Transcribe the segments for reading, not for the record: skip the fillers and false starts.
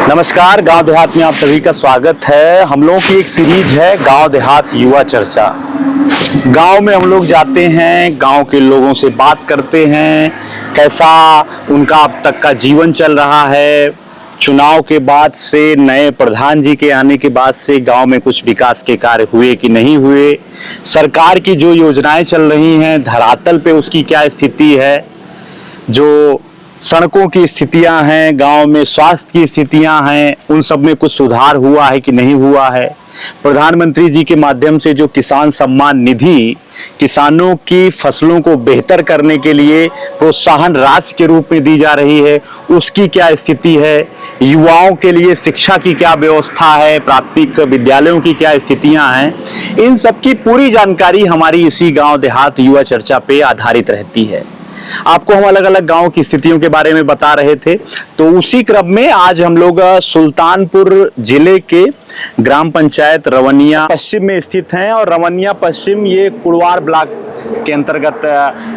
नमस्कार, गांव देहात में आप सभी का स्वागत है। हम लोगों की एक सीरीज है गांव देहात युवा चर्चा। गांव में हम लोग जाते हैं, गांव के लोगों से बात करते हैं, कैसा उनका अब तक का जीवन चल रहा है। चुनाव के बाद से, नए प्रधान जी के आने के बाद से गांव में कुछ विकास के कार्य हुए कि नहीं हुए, सरकार की जो योजनाएं चल रही हैं धरातल पे उसकी क्या स्थिति है, जो सड़कों की स्थितियां हैं, गांव में स्वास्थ्य की स्थितियां हैं, उन सब में कुछ सुधार हुआ है कि नहीं हुआ है। प्रधानमंत्री जी के माध्यम से जो किसान सम्मान निधि किसानों की फसलों को बेहतर करने के लिए प्रोत्साहन राशि के रूप में दी जा रही है, उसकी क्या स्थिति है। युवाओं के लिए शिक्षा की क्या व्यवस्था है, प्राथमिक विद्यालयों की क्या स्थितियां हैं, इन सब की पूरी जानकारी हमारी इसी गांव देहात युवा चर्चा पे आधारित रहती है। आपको हम अलग अलग गांव की स्थितियों के बारे में बता रहे थे, तो उसी क्रम में आज हम लोग सुल्तानपुर जिले के ग्राम पंचायत रवनिया पश्चिम में स्थित हैं। और रवनिया पश्चिम ये कुड़वार ब्लॉक के अंतर्गत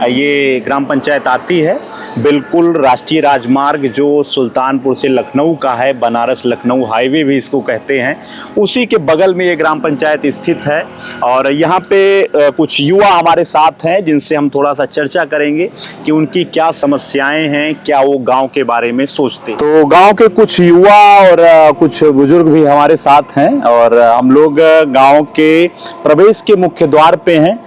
ये ग्राम पंचायत आती है। बिल्कुल राष्ट्रीय राजमार्ग जो सुल्तानपुर से लखनऊ का है, बनारस लखनऊ हाईवे भी इसको कहते हैं, उसी के बगल में ये ग्राम पंचायत स्थित है। और यहाँ पे कुछ युवा हमारे साथ हैं जिनसे हम थोड़ा सा चर्चा करेंगे कि उनकी क्या समस्याएं हैं, क्या वो गांव के बारे में सोचते हैं। तो गांव के कुछ युवा और कुछ बुजुर्ग भी हमारे साथ हैं और हम लोग गांव के प्रवेश के मुख्य द्वार पे हैं।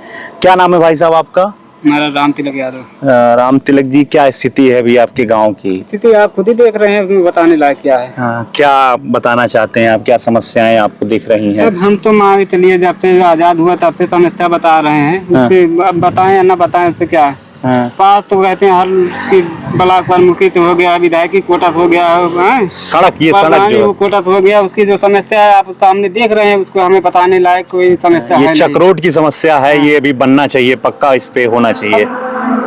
क्या नाम है भाई साहब आपका? मेरा राम तिलक यादव। राम तिलक जी, क्या स्थिति है अभी आपके गांव की? स्थिति आप खुद ही देख रहे हैं, उसमें बताने लायक क्या है। क्या बताना चाहते हैं आप, क्या समस्याएं आपको दिख रही हैं? सब हम तो मान के चलिए जब से आजाद हुआ तब से समस्या बता रहे हैं, उसके अब बताएं या ना बताएं उससे क्या है। पास तो कहते हैं हर उसकी ब्लॉक प्रमुखी से हो गया, विधायक की कोटा से हो गया है, सड़क ये सड़क जो कोटा से हो गया, उसकी जो समस्या है आप सामने देख रहे हैं, उसको हमें बताने लायक कोई समस्या है। ये चक्रोड की समस्या है, ये भी बनना चाहिए, पक्का इस पे होना चाहिए।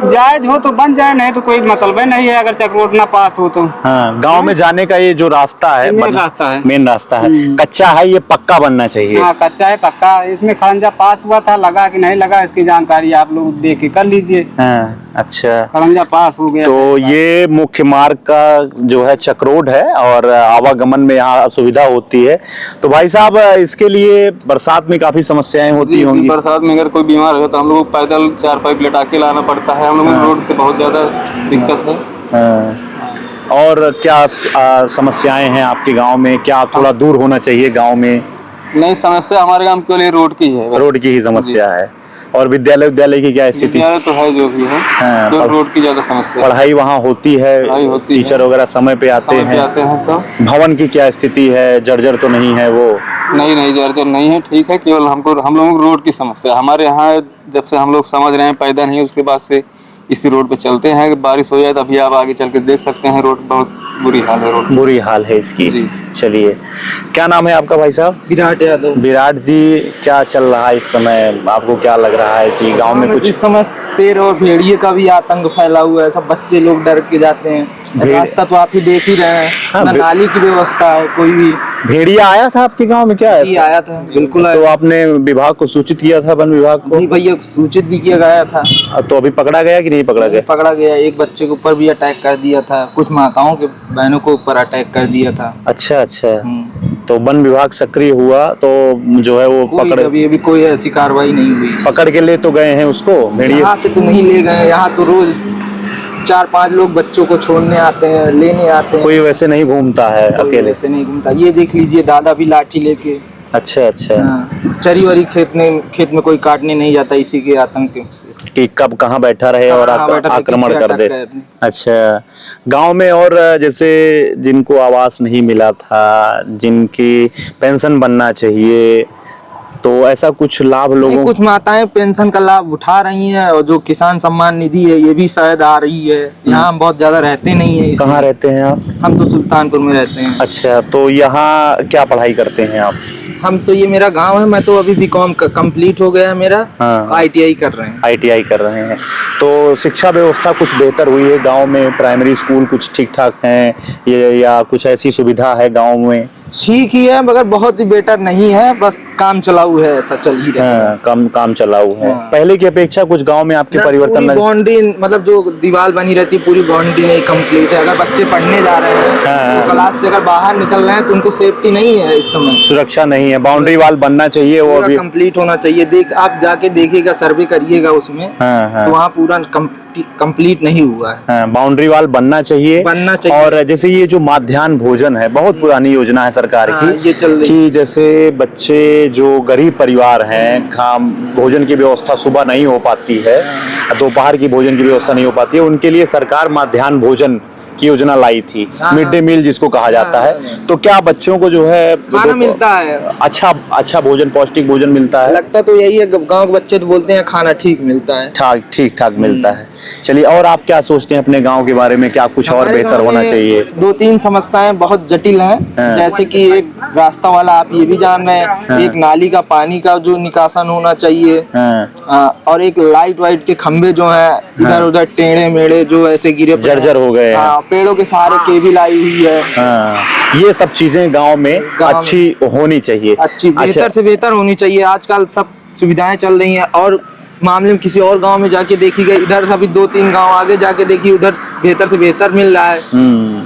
जायज हो तो बन जाए, नहीं तो कोई मतलब नहीं है अगर चक्रोड ना पास हो तो। गांव में जाने का ये जो रास्ता है, मेन रास्ता है, कच्चा है, ये पक्का बनना चाहिए। हाँ, कच्चा है पक्का। इसमें खरंजा पास हुआ था, लगा कि नहीं लगा इसकी जानकारी आप लोग देख के कर लीजिए। अच्छा, खरंजा पास हो गया। तो ये मुख्य मार्ग का जो है चक्रोड है और आवागमन में यहाँ असुविधा होती है। तो भाई साहब, इसके लिए बरसात में काफी समस्याएं होती होंगी। बरसात में अगर कोई बीमार है तो हम लोग को पैदल 4 पाइप लटा के लाना पड़ता है। हम लोग रोड से बहुत ज्यादा दिक्कत है। और क्या समस्याएं हैं आपके गांव में? क्या थोड़ा दूर होना चाहिए गांव में? नहीं, समस्या हमारे गांव केवल रोड की है, रोड की ही समस्या है। और विद्यालय की क्या स्थिति? विद्यालय तो है जो भी है, तो रोड की ज्यादा समस्या। पढ़ाई वहाँ होती है, टीचर वगैरह समय पे आते हैं सब। भवन की क्या स्थिति है? जर्जर तो नहीं है वो? नहीं, जर्जर नहीं है, ठीक है। केवल हम लोगों को रोड की समस्या हमारे यहाँ, जब से हम लोग समझ रहे हैं, पैदा नहीं उसके बाद से इसी रोड पे चलते हैं। बारिश हो जाए तभी आप आगे चल के देख सकते हैं, रोड बहुत बुरी हाल है। रोड बुरी हाल है इसकी। चलिए, क्या नाम है आपका भाई साहब? विराट यादव। विराट जी, क्या चल रहा है इस समय? आपको क्या लग रहा है कि गांव में कुछ? इस समय शेर और भेड़िए का भी आतंक फैला हुआ है, सब बच्चे लोग डर के जाते हैं। रास्ता तो आप ही देख ही रहे हैं, ना नाली की व्यवस्था है कोई भी। भेड़िया आया था आपके गांव में? क्या है? आया था, बिल्कुल आया। तो आपने विभाग को सूचित किया था, वन विभाग को? जी भैया, सूचित भी किया गया था। तो अभी पकड़ा गया कि नहीं पकड़ा गया? पकड़ा गया, एक बच्चे के ऊपर भी अटैक कर दिया था, कुछ माताओं के बहनों के ऊपर अटैक कर दिया था। अच्छा। तो वन विभाग सक्रिय हुआ तो जो है वो पकड़? अभी कोई ऐसी कार्रवाई नहीं हुई। पकड़ के ले तो गए हैं उसको? यहाँ से तो नहीं ले गए, यहाँ तो रोज 4-5 लोग बच्चों को छोड़ने आते हैं, लेने आते हैं। कोई वैसे नहीं घूमता है अकेले? वैसे नहीं घूमता। ये देख लीजिए, दादा भी लाठी लेके। अच्छा। चरी वरी खेत में कोई काटने नहीं जाता, इसी के आतंक से कि कब कहाँ बैठा रहे और आक्रमण कर दे। अच्छा, गांव में और जैसे जिनको आवास नहीं मिला था, जिनकी पेंशन बनना चाहिए, तो ऐसा कुछ लाभ लोगों? कुछ माताएं पेंशन का लाभ उठा रही हैं, और जो किसान सम्मान निधि है ये भी शायद आ रही है। यहाँ हम बहुत ज्यादा रहते नहीं है। कहाँ रहते हैं आप? हम तो सुल्तानपुर में रहते हैं। अच्छा, तो यहाँ क्या पढ़ाई करते हैं आप? हम तो, ये मेरा गांव है, मैं तो अभी बीकॉम कंप्लीट हो गया है मेरा। ITI कर रहे हैं। ITI कर रहे हैं। तो शिक्षा व्यवस्था कुछ बेहतर हुई है गांव में? प्राइमरी स्कूल कुछ ठीक ठाक हैं या कुछ ऐसी सुविधा है गांव में? ठीक ही है मगर बहुत ही बेटर नहीं है, बस काम चलाऊ है, ऐसा चल ही रहा है। कम काम चलाऊ है। पहले की अपेक्षा कुछ गांव में आपके परिवर्तन लगे? बाउंड्री मतलब जो दीवार बनी रहती है पूरी बाउंड्री नहीं कंप्लीट है। अगर बच्चे पढ़ने जा रहे हैं तो क्लास से अगर बाहर निकल रहे हैं तो उनको सेफ्टी नहीं है, इस समय सुरक्षा नहीं है। बाउंड्री वाल बनना चाहिए, वो अभी कंप्लीट होना चाहिए। देख आप जाके देखिएगा, सर्वे करिएगा उसमें, तो वहाँ पूरा कंप्लीट नहीं हुआ है। बाउंड्री वाल बनना चाहिए। और जैसे ये जो माध्याह्न भोजन है, बहुत पुरानी योजना है सरकार की, ये चल रही कि जैसे बच्चे जो गरीब परिवार हैं, भोजन की व्यवस्था सुबह नहीं हो पाती है, दोपहर की भोजन की व्यवस्था नहीं हो पाती है, उनके लिए सरकार माध्याह्न भोजन की योजना लाई थी, मिड डे मील जिसको कहा जाता है। तो क्या बच्चों को जो है खाना मिलता है, अच्छा भोजन, पौष्टिक भोजन मिलता है? लगता तो यही है, गांव के बच्चे तो बोलते हैं खाना ठीक मिलता है, ठीक ठाक मिलता है। चलिए, और आप क्या सोचते हैं अपने गांव के बारे में? क्या कुछ और बेहतर होना चाहिए? 2-3 समस्याएं बहुत जटिल हैं, जैसे कि एक रास्ता वाला, आप ये भी जान रहे हैं, एक नाली का पानी का जो निकासन होना चाहिए, और एक लाइट वाइट के खंभे जो हैं इधर उधर टेढ़े मेढ़े जो ऐसे गिरे जर्जर हो गए हैं, पेड़ों के सहारे केबल आई हुई है। ये सब चीजें गांव में अच्छी होनी चाहिए, अच्छी बेहतर से बेहतर होनी चाहिए। आजकल सब सुविधाएं चल रही हैं, और मामले में किसी और गांव में जाके देखिएगा, इधर अभी 2-3 गांव आगे जाके देखिए, उधर बेहतर से बेहतर मिल रहा है,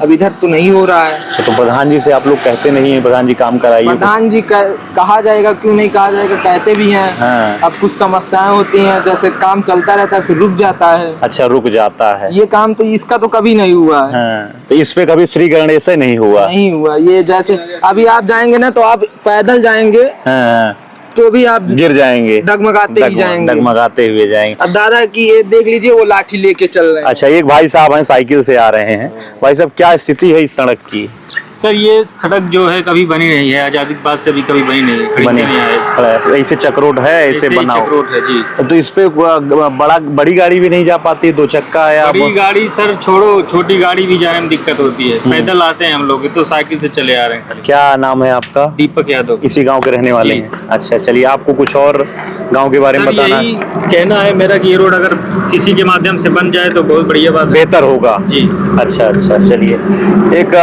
अब इधर तो नहीं हो रहा है। तो प्रधान जी से आप लोग कहते नहीं है प्रधान जी काम कराइए? प्रधान जी कहा जाएगा, क्यों नहीं कहा जाएगा, कहते भी हैं। अब कुछ समस्याएं होती हैं, जैसे काम चलता रहता है फिर रुक जाता है। अच्छा, रुक जाता है। ये काम तो इसका तो कभी नहीं हुआ है। तो इस पे कभी श्री गणेश नहीं हुआ? ये जैसे अभी आप जाएंगे ना, तो आप पैदल जाएंगे तो भी आप गिर जाएंगे, डगमगाते हुए जाएंगे। अब दादा की ये देख लीजिए, वो लाठी लेके चल रहे हैं। अच्छा, एक भाई साहब हैं, साइकिल से आ रहे हैं। भाई साहब, क्या स्थिति है इस सड़क की? सर, ये सड़क जो है कभी बनी नहीं है, आजादी के बाद से अभी कभी बनी नहीं है, बनी नहीं है। ऐसे चक्रोट है, ऐसे बना चक्रोट है जी। तो इस पे बड़ी गाड़ी भी नहीं जा पाती, 2 चक्का है? बड़ी गाड़ी सर छोड़ो, छोटी गाड़ी भी जाने में दिक्कत होती है। पैदल आते हैं हम लोग, तो साइकिल से चले आ रहे हैं। क्या नाम है आपका? दीपक यादव। इसी गांव के रहने वाले हैं? अच्छा, चलिए, आपको कुछ और गांव के बारे में बताना? यही कहना है मेरा कि ये रोड अगर किसी के माध्यम से बन जाए तो बहुत बढ़िया बात, बेहतर होगा जी। अच्छा, चलिए, एक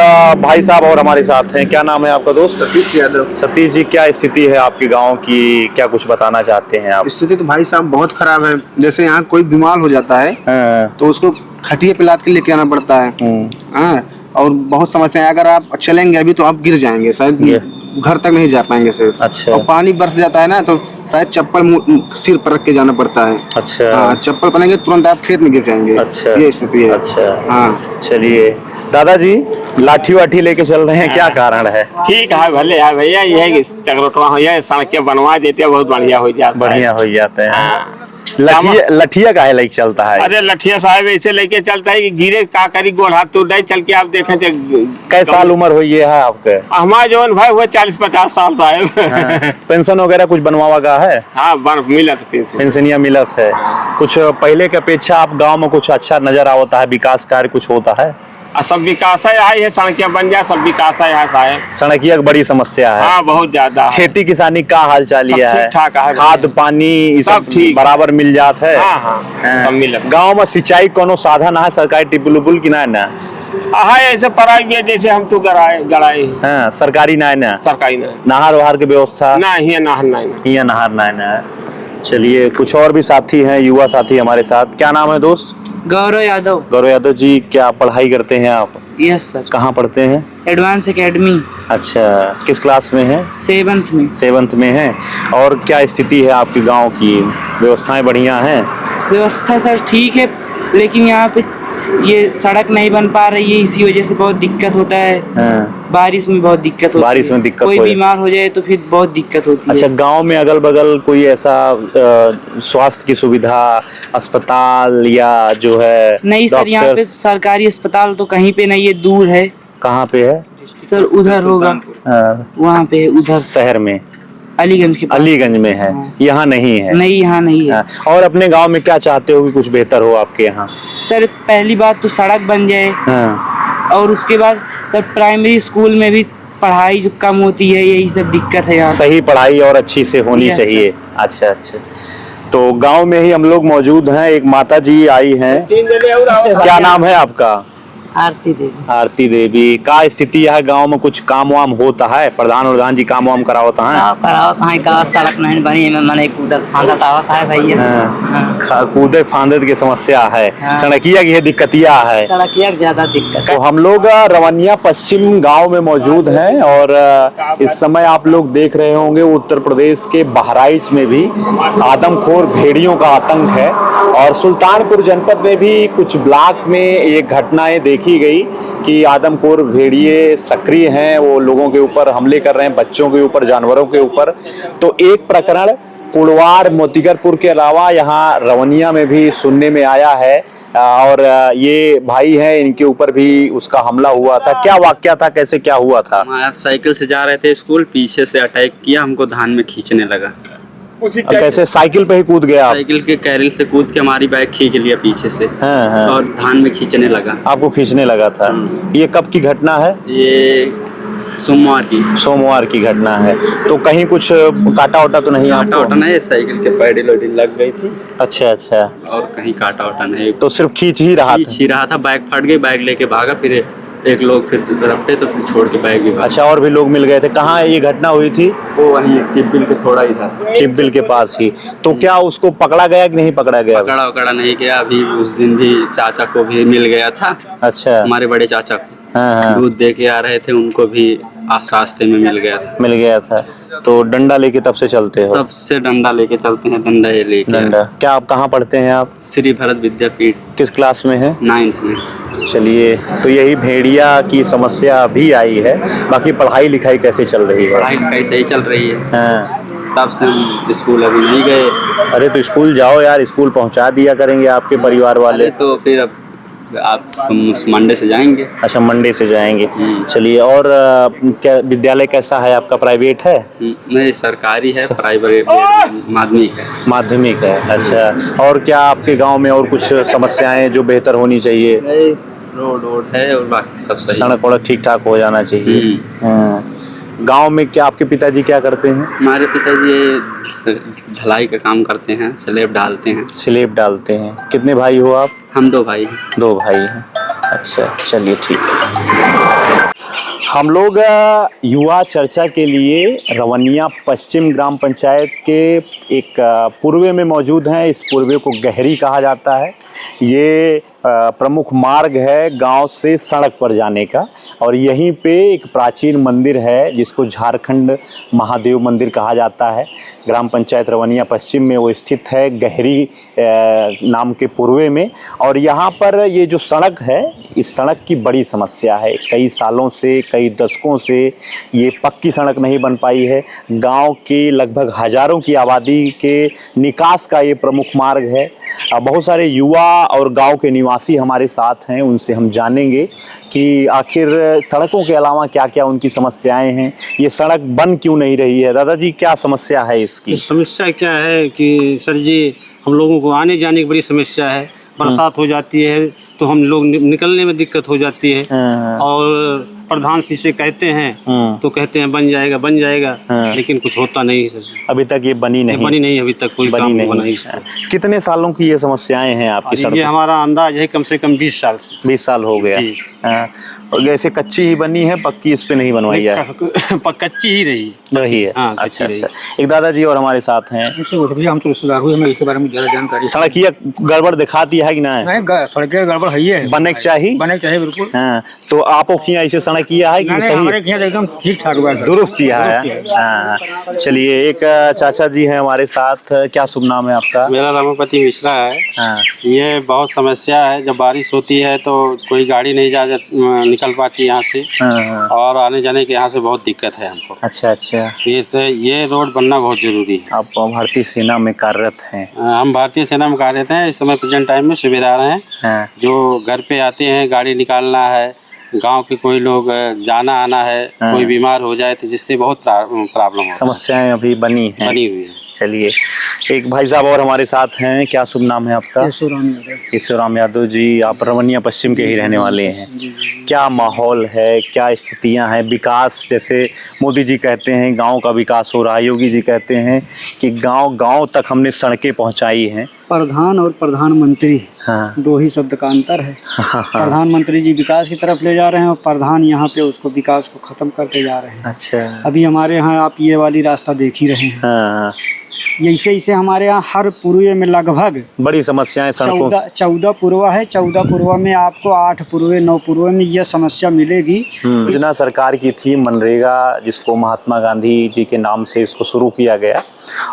भाई साहब और हमारे साथ हैं। क्या नाम है आपका दोस्त? सतीश यादव। सतीश जी, क्या स्थिति है आपके गांव की? क्या कुछ बताना चाहते हैं आप? स्थिति तो भाई साहब बहुत खराब है। जैसे यहाँ कोई बीमार हो जाता है तो उसको खटिया पे लाद के लेके आना पड़ता है। और बहुत समस्या है, अगर आप चलेंगे अभी तो आप गिर जाएंगे, शायद घर तक नहीं जा पाएंगे सिर्फ। अच्छा। और पानी बरस जाता है ना, तो शायद चप्पल सिर पर रख के जाना पड़ता है। अच्छा। चप्पल पहनेंगे तुरंत आप खेत में गिर जाएंगे। अच्छा, ये स्थिति है। अच्छा, चलिए, दादाजी लाठी वाठी लेके चल रहे हैं, क्या कारण है? ठीक है भले है भैया, ये चक्रोटवा हो जाए, सड़कें बनवा देते बहुत बढ़िया हो जाता है। बढ़िया हो जाते हैं। लठिया काहे लेके चलता है? अरे लठिया साहब ऐसे लेके चलता है कि गिरे का करी, गोड़ हाथ तो चल के आप देखें। कै साल उम्र हुई है आपके? हमारा जवान भाई हुआ 40-50 साल साहब। पेंशन वगैरह कुछ बनवा का है? हाँ, मिला था पेंशनिया मिलत है। कुछ पहले की अपेक्षा आप गाँव में कुछ अच्छा नजर आता है? विकास कार्य कुछ होता है? सब विकास है, सड़कें बन जाए, सब विकास है यहाँ साहब। सड़किया की बड़ी समस्या है। हाँ, बहुत ज्यादा। खेती किसानी का हाल चाल है? ठीक-ठाक है। खाद पानी सब ठीक बराबर मिल जाता है? हाँ, सब गाँव में सिंचाई कोनो साधन है सरकारी टिपुल उपुल की ना? हाँ, ऐसे प्राइवेट जैसे हम तो गड़ाए। हाँ, सरकारी ना? सरकारी ना। नहर वहार की व्यवस्था? ना, ही नहर ना। चलिए, कुछ और भी साथी हैं, युवा साथी हमारे साथ। क्या नाम है दोस्त? गौरव यादव। गौरव यादव जी, क्या पढ़ाई करते हैं आप? Yes sir. कहाँ पढ़ते हैं? Advance academy. अच्छा, किस क्लास में है? 7th में है। और क्या स्थिति है आपके गांव की? व्यवस्थाएं बढ़िया हैं? व्यवस्था सर ठीक है, लेकिन यहाँ पे ये सड़क नहीं बन पा रही है, इसी वजह से बहुत दिक्कत होता है। बारिश में बहुत दिक्कत होती है। बारिश में दिक्कत, कोई बीमार हो जाए तो फिर बहुत दिक्कत होती है। अच्छा, गांव में अगल बगल कोई ऐसा स्वास्थ्य की सुविधा, अस्पताल या जो है? नहीं सर, यहाँ पे सरकारी अस्पताल तो कहीं पे नहीं है, दूर है। कहाँ पे है सर? उधर होगा, वहाँ पे, उधर शहर में, अलीगंज में है। यहाँ नहीं है? नहीं, यहाँ नहीं है। और अपने गांव में क्या चाहते हो कि कुछ बेहतर हो आपके यहाँ? सर, पहली बात तो सड़क बन जाए, और उसके बाद प्राइमरी स्कूल में भी पढ़ाई जो कम होती है, यही सब दिक्कत है यहाँ। सही पढ़ाई और अच्छी से होनी चाहिए। अच्छा, तो गांव में ही हम लोग मौजूद हैं। एक माता जी आई हैं। क्या नाम है आपका? आरती देवी का स्थिति है गांव में? कुछ काम वाम होता है? प्रधान जी काम वाम करा होता है? सड़क नहीं बनी मैंने कूदत फांदत आवत है भैया। कूदे फांदत की समस्या है, सड़किया की दिक्कतिया है, सड़किया की ज्यादा दिक्कत। तो हम लोग रवनिया पश्चिम गांव में मौजूद हैं और इस समय आप लोग देख रहे होंगे उत्तर प्रदेश के बहराइच में भी आदमखोर भेड़ियों का आतंक है और सुल्तानपुर जनपद में भी कुछ ब्लॉक में ये घटनाएं देखी गई कि आदमखोर भेड़िए सक्रिय हैं, वो लोगों के ऊपर हमले कर रहे हैं, बच्चों के ऊपर, जानवरों के ऊपर। तो एक प्रकरण कुड़वार मोतीगरपुर के अलावा यहाँ रवनिया में भी सुनने में आया है और ये भाई हैं, इनके ऊपर भी उसका हमला हुआ था। क्या वाकया था, कैसे क्या हुआ था? हम साइकिल से जा रहे थे स्कूल, पीछे से अटैक किया, हमको धान में खींचने लगा। कैसे? साइकिल पे ही कूद गया आप? साइकिल के कैरिल से कूद के हमारी बाइक खींच लिया पीछे से। हाँ। और धान में खींचने लगा। आपको खींचने लगा था? ये कब की घटना है? ये सोमवार की घटना है। तो कहीं कुछ काटा वाटा तो नहीं? काटा वाटा नहीं, साइकिल के पैडल वैडल लग गई थी। अच्छा। और कहीं काटा वाटा नहीं, तो सिर्फ खींच ही रहा था। बाइक फट गई, बाइक लेके भागा, फिर एक लोग फिर रपटे तो फिर छोड़ के बाइक भी भागा। अच्छा, और भी लोग मिल गए थे? कहाँ ये घटना हुई थी? वो वहीं टिब्बिल के थोड़ा ही था, टिब्बिल के पास ही। तो क्या उसको पकड़ा गया कि नहीं पकड़ा गया? पकड़ा नहीं गया। अभी उस दिन भी चाचा को भी मिल गया था। अच्छा, हमारे बड़े चाचा को हाँ। दूध दे के आ रहे थे, उनको भी रास्ते में मिल गया था। तो डंडा लेके तब से चलते हो? तब से डंडा लेके चलते हैं, डंडा ये लेके। डंडा। क्या आप कहाँ पढ़ते हैं आप? श्री भरत विद्यापीठ। किस क्लास में है? 9th में। चलिए, तो यही भेड़िया की समस्या भी आई है। बाकी पढ़ाई लिखाई कैसे चल रही है? पढ़ाई लिखाई सही चल रही है। हाँ। तब से हम स्कूल अभी नहीं गए। अरे तो स्कूल जाओ यार, स्कूल पहुंचा दिया करेंगे आपके परिवार वाले। तो फिर अब आप मंडे से जाएंगे। अच्छा, मंडे से जाएंगे। चलिए, और क्या विद्यालय कैसा है आपका? प्राइवेट है? नहीं, सरकारी है। प्राइवेट माध्यमिक है। अच्छा, और क्या आपके गांव में और कुछ समस्याएं जो बेहतर होनी चाहिए? रोड है और बाकी सब सही। सड़क वड़क ठीक ठाक हो जाना चाहिए। गांव में क्या आपके पिताजी क्या करते हैं? हमारे पिताजी ढलाई का काम करते हैं, स्लैब डालते हैं। कितने भाई हो आप? हम 2 भाई हैं। 2 भाई हैं। अच्छा, चलिए ठीक है। हम लोग युवा चर्चा के लिए रवनिया पश्चिम ग्राम पंचायत के एक पूर्वे में मौजूद हैं। इस पूर्वे को गहरी कहा जाता है। ये प्रमुख मार्ग है गांव से सड़क पर जाने का और यहीं पे एक प्राचीन मंदिर है जिसको झारखंड महादेव मंदिर कहा जाता है। ग्राम पंचायत रवनिया पश्चिम में वो स्थित है, गहरी नाम के पूर्वे में। और यहाँ पर ये जो सड़क है, इस सड़क की बड़ी समस्या है। कई सालों से, कई दशकों से ये पक्की सड़क नहीं बन पाई है। गांव के लगभग हजारों की आबादी के निकास का ये प्रमुख मार्ग है। बहुत सारे युवा और गांव के निवासी हमारे साथ हैं, उनसे हम जानेंगे कि आखिर सड़कों के अलावा क्या क्या उनकी समस्याएं हैं। ये सड़क बन क्यों नहीं रही है? दादाजी, क्या समस्या है इसकी? समस्या क्या है कि सर जी, हम लोगों को आने जाने की बड़ी समस्या है। बरसात हो जाती है तो हम लोग निकलने में दिक्कत हो जाती है। और प्रधान जी से कहते हैं तो कहते हैं बन जाएगा, लेकिन कुछ होता नहीं सर। अभी तक ये बनी नहीं, अभी तक कोई काम नहीं। कितने सालों की ये समस्याएं हैं आपकी सड़क? ये हमारा अंदाज है कम से कम 20 साल से। 20 साल हो गया। और जैसे कच्ची ही बनी है, पक्की इस पे नहीं बनवाई है? कच्ची ही रही है। अच्छा। एक दादाजी और हमारे साथ हैं। हम तो रिश्तेदार हुए, हमें इसके बारे में ज्यादा जानकारी। सड़किया गड़बड़ दिखाती है कि नहीं? सड़कें गड़बड़ है, बनने चाहिए बिल्कुल। तो आपको किया ऐसे सड़क किया है कि सही? हमारे एकदम ठीक ठाक दुरुस्त किया है। चलिए, एक चाचा जी हैं हमारे साथ। क्या शुभ नाम है आपका? मेरा रमापति मिश्रा है। ये बहुत समस्या है, जब बारिश होती है तो कोई गाड़ी नहीं निकल पाती यहाँ से और आने जाने के यहाँ से बहुत दिक्कत है हमको। अच्छा। ये रोड बनना बहुत जरूरी है। आप भारतीय सेना में कार्यरत हैं? हम भारतीय सेना में कार्यरत हैं। इस समय प्रेजेंट टाइम में सूबेदार हैं। जो घर पे आते हैं, गाड़ी निकालना है, गांव के कोई लोग जाना आना है, कोई बीमार हो जाए तो जिससे बहुत प्रॉब्लम है। समस्याएं अभी बनी हुई है। चलिए, एक भाई साहब और हमारे साथ हैं। क्या शुभ नाम है आपका? ईश्वराम यादव जी। आप रवनिया पश्चिम के ही रहने वाले हैं। क्या माहौल है, क्या स्थितियां हैं? विकास, जैसे मोदी जी कहते हैं गांव का विकास हो रहा है, योगी जी कहते हैं कि गांव गांव तक हमने सड़कें पहुंचाई हैं, प्रधान और प्रधानमंत्री हाँ। दो ही शब्द का अंतर है। प्रधानमंत्री जी विकास की तरफ ले जा रहे हैं और प्रधान यहाँ पे उसको विकास को खत्म करते जा रहे हैं। अच्छा। अभी हमारे यहाँ आप ये वाली रास्ता देख ही रहे हैं। हाँ। ऐसे हमारे यहाँ हर पूर्वे में लगभग बड़ी समस्याएं सड़कों 14 पूर्वा है। 14 पूर्वा में आपको 8 पूर्वे 9 पूर्वे में यह समस्या मिलेगी। योजना सरकार की थी मनरेगा, जिसको महात्मा गांधी जी के नाम से इसको शुरू किया गया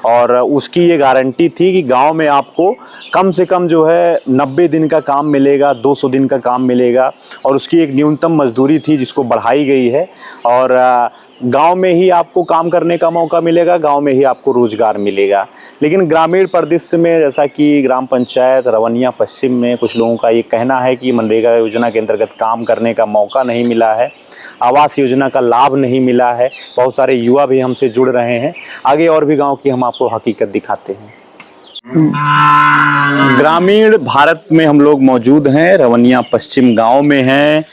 और उसकी ये गारंटी थी कि गांव में आपको कम से कम जो है 90 दिन का काम मिलेगा, 200 दिन का काम मिलेगा और उसकी एक न्यूनतम मजदूरी थी जिसको बढ़ाई गई है और गांव में ही आपको काम करने का मौका मिलेगा, गांव में ही आपको रोजगार मिलेगा। लेकिन ग्रामीण परिदृश्य में जैसा कि ग्राम पंचायत रवनिया पश्चिम में कुछ लोगों का ये कहना है कि मनरेगा योजना के अंतर्गत काम करने का मौका नहीं मिला है, आवास योजना का लाभ नहीं मिला है। बहुत सारे युवा भी हमसे जुड़ रहे हैं। आगे और भी गांव की हम आपको हकीकत दिखाते हैं। ग्रामीण भारत में हम लोग मौजूद हैं, रवनिया पश्चिम गांव में हैं।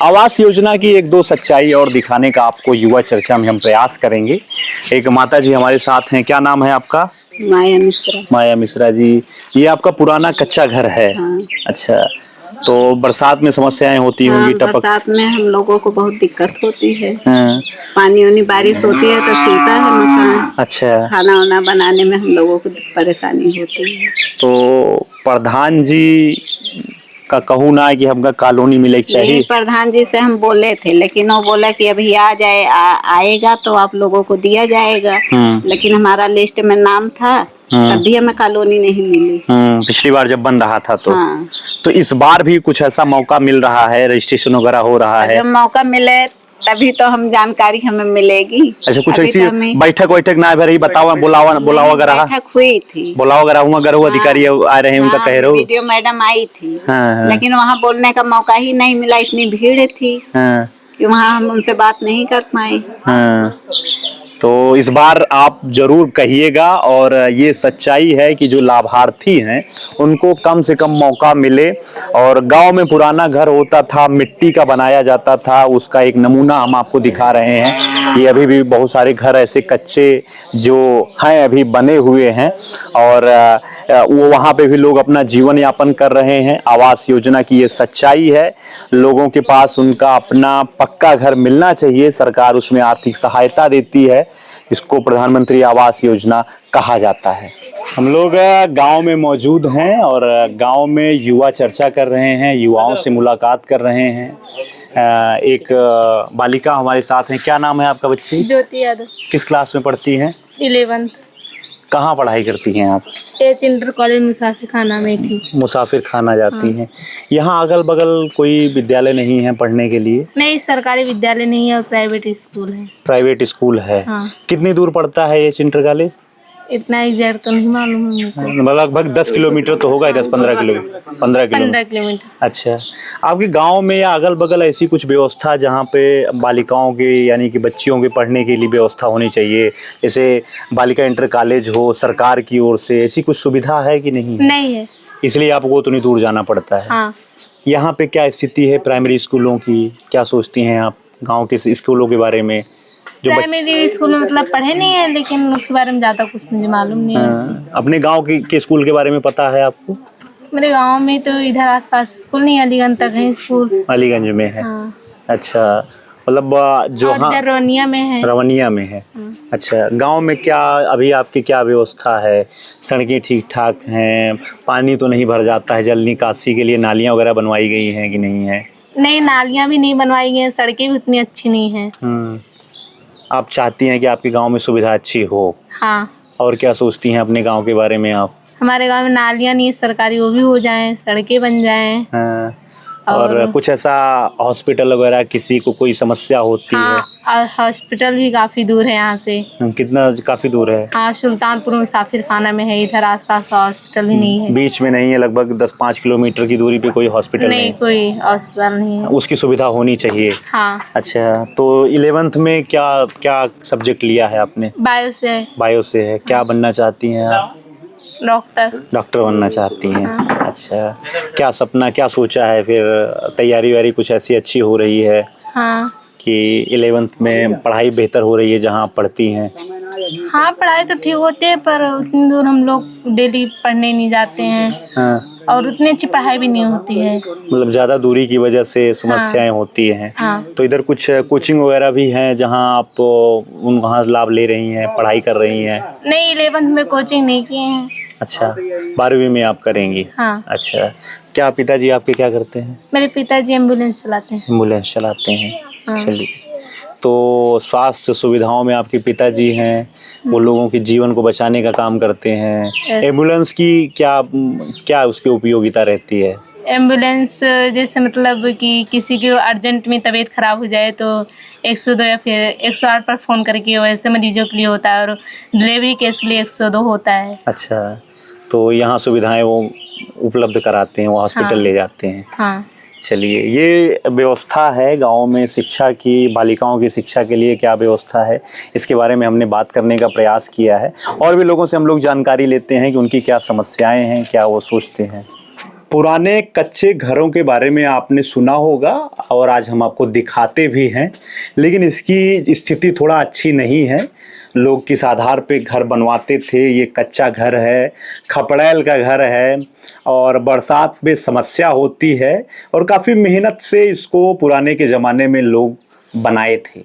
आवास योजना की एक दो सच्चाई और दिखाने का आपको युवा चर्चा में हम प्रयास करेंगे। एक माता जी हमारे साथ हैं, क्या नाम है आपका? माया मिश्रा। माया मिश्रा जी, ये आपका पुराना कच्चा घर है? हाँ। अच्छा, तो बरसात में समस्याएं होती होंगी? टपक बरसात में हम लोगों को बहुत दिक्कत होती है। हाँ। पानी वानी बारिश होती है तो चलता है मकान। अच्छा। खाना वाना बनाने में हम लोगों को परेशानी होती है। तो प्रधान जी का कहूँ ना है कि हमका कॉलोनी मिले चाहिए। प्रधान जी से हम बोले थे लेकिन वो बोला कि अभी आएगा तो आप लोगों को दिया जाएगा। लेकिन हमारा लिस्ट में नाम था तभी हमें कॉलोनी नहीं मिली। पिछली बार जब बन रहा था तो हाँ। तो इस बार भी कुछ ऐसा मौका मिल रहा है, रजिस्ट्रेशन वगैरह हो रहा है? जब मौका मिले तभी तो हम जानकारी हमें मिलेगी। अच्छा, कुछ ऐसी बैठक वैठक ना रही? बताओ, बुलावा वगैरह बैठक हुई थी, बुलावा वगैरह हुआ, अधिकारी आ रहे हैं उनका कह रहे हो? वीडियो मैडम आई थी। हाँ। लेकिन वहाँ बोलने का मौका ही नहीं मिला, इतनी भीड़ थी कि वहाँ हम उनसे बात नहीं कर पाए। तो इस बार आप जरूर कहिएगा और ये सच्चाई है कि जो लाभार्थी हैं उनको कम से कम मौका मिले। और गांव में पुराना घर होता था, मिट्टी का बनाया जाता था, उसका एक नमूना हम आपको दिखा रहे हैं। ये अभी भी बहुत सारे घर ऐसे कच्चे जो हैं अभी बने हुए हैं और वो वहाँ पे भी लोग अपना जीवन यापन कर रहे हैं। आवास योजना की ये सच्चाई है, लोगों के पास उनका अपना पक्का घर मिलना चाहिए, सरकार उसमें आर्थिक सहायता देती है। इसको प्रधानमंत्री आवास योजना कहा जाता है। हम लोग गांव में मौजूद हैं और गांव में युवा चर्चा कर रहे हैं, युवाओं से मुलाकात कर रहे हैं। एक बालिका हमारे साथ हैं, क्या नाम है आपका बच्ची? ज्योति यादव। किस क्लास में पढ़ती हैं? 11th। कहाँ पढ़ाई करती हैं आप? एच इंटर कॉलेज मुसाफिर खाना में थी। मुसाफिर खाना जाती हैं। यहाँ अगल बगल कोई विद्यालय नहीं है पढ़ने के लिए? नहीं, सरकारी विद्यालय नहीं है और प्राइवेट स्कूल है। प्राइवेट स्कूल है। हाँ। कितनी दूर पड़ता है एच इंटर कॉलेज? इतना एग्जैक्ट तो नहीं मालूम है। लगभग 10 किलोमीटर तो होगा, 10-15 किलोमीटर। 15 किलोमीटर। अच्छा, आपके गांव में या अगल बगल ऐसी कुछ व्यवस्था जहां पे बालिकाओं की यानी कि बच्चियों के पढ़ने के लिए व्यवस्था होनी चाहिए, जैसे बालिका इंटर कॉलेज हो सरकार की ओर से, ऐसी कुछ सुविधा है कि नहीं? नहीं है, इसलिए आपको उतनी दूर जाना पड़ता है। हाँ। यहाँ पे क्या स्थिति है प्राइमरी स्कूलों की, क्या सोचती हैं आप गाँव के स्कूलों के बारे में? प्राइमरी स्कूल में मतलब पढ़े नहीं है लेकिन उसके बारे में ज्यादा कुछ मुझे मालूम नहीं है। अपने गांव के स्कूल के बारे में पता है आपको? मेरे गांव में तो इधर आसपास स्कूल नहीं, अलीगंज तक है स्कूल। अलीगंज में है। हाँ। अच्छा, मतलब जो हाँ रवनिया में है। रवनिया में है। अच्छा, गांव में क्या अभी आपकी क्या व्यवस्था है? सड़कें ठीक ठाक हैं? पानी तो नहीं भर जाता है? जल निकासी के लिए नालियाँ वगैरह बनवाई गई हैं कि नहीं है? नहीं, नालियाँ भी नहीं बनवाई गई हैं, सड़कें भी उतनी अच्छी नहीं है। आप चाहती हैं कि आपके गांव में सुविधा अच्छी हो? हाँ। और क्या सोचती हैं अपने गांव के बारे में आप? हमारे गांव में नालियाँ नहीं है सरकारी, वो भी हो जाएं, सड़कें बन जाएं। हाँ। और कुछ ऐसा हॉस्पिटल वगैरह किसी को कोई समस्या होती है? और हॉस्पिटल भी काफी दूर है यहाँ से। कितना काफी दूर है? हाँ, सुल्तानपुर मुसाफिर खाना में है, इधर आसपास हॉस्पिटल भी नहीं है। बीच में नहीं है? लगभग 10-5 किलोमीटर की दूरी पे कोई हॉस्पिटल नहीं? कोई हॉस्पिटल नहीं है। उसकी सुविधा होनी चाहिए। हाँ। अच्छा, तो 11th में क्या सब्जेक्ट लिया है आपने? बायो से। बायो से है। क्या बनना चाहती हैं आप? डॉक्टर बनना चाहती हैं। हाँ। अच्छा, क्या सपना, क्या सोचा है फिर? तैयारी वारी कुछ ऐसी अच्छी हो रही है? हाँ। कि 11th में पढ़ाई बेहतर हो रही है जहाँ आप पढ़ती हैं? हाँ पढ़ाई तो ठीक होती है, पर उतनी दूर हम लोग डेली पढ़ने नहीं जाते हैं। हाँ। और उतनी अच्छी पढ़ाई भी नहीं होती है, मतलब ज्यादा दूरी की वजह से समस्याएं होती हैं। हाँ। तो इधर कुछ कोचिंग वगैरह भी हैं जहां आप वहाँ लाभ ले रही हैं, पढ़ाई कर रही हैं? नहीं 11th में कोचिंग नहीं किए हैं। अच्छा, 12वीं में आप करेंगी? हाँ। अच्छा, क्या पिताजी आपके क्या करते हैं? मेरे पिताजी एम्बुलेंस चलाते हैं। एम्बुलेंस चलाते हैं। हाँ। चलिए, तो स्वास्थ्य सुविधाओं में आपके पिताजी हैं, वो लोगों के जीवन को बचाने का काम करते हैं। एम्बुलेंस की क्या उसकी उपयोगिता रहती है? एम्बुलेंस जैसे मतलब कि किसी की अर्जेंट में तबीयत खराब हो जाए तो 102 या फिर 108 पर फ़ोन करके वैसे मरीजों के लिए होता है, और डिलीवरी केस के लिए 102 होता है। अच्छा, तो यहाँ सुविधाएं वो उपलब्ध कराते हैं, वो हॉस्पिटल हाँ। ले जाते हैं। हाँ। चलिए, ये व्यवस्था है गांव में शिक्षा की, बालिकाओं की शिक्षा के लिए क्या व्यवस्था है, इसके बारे में हमने बात करने का प्रयास किया है। और भी लोगों से हम लोग जानकारी लेते हैं कि उनकी क्या समस्याएं हैं, क्या वो सोचते हैं। पुराने कच्चे घरों के बारे में आपने सुना होगा और आज हम आपको दिखाते भी हैं, लेकिन इसकी स्थिति थोड़ा अच्छी नहीं है। लोग किस आधार पे घर बनवाते थे, ये कच्चा घर है, खपड़ैल का घर है और बरसात में समस्या होती है, और काफ़ी मेहनत से इसको पुराने के ज़माने में लोग बनाए थे।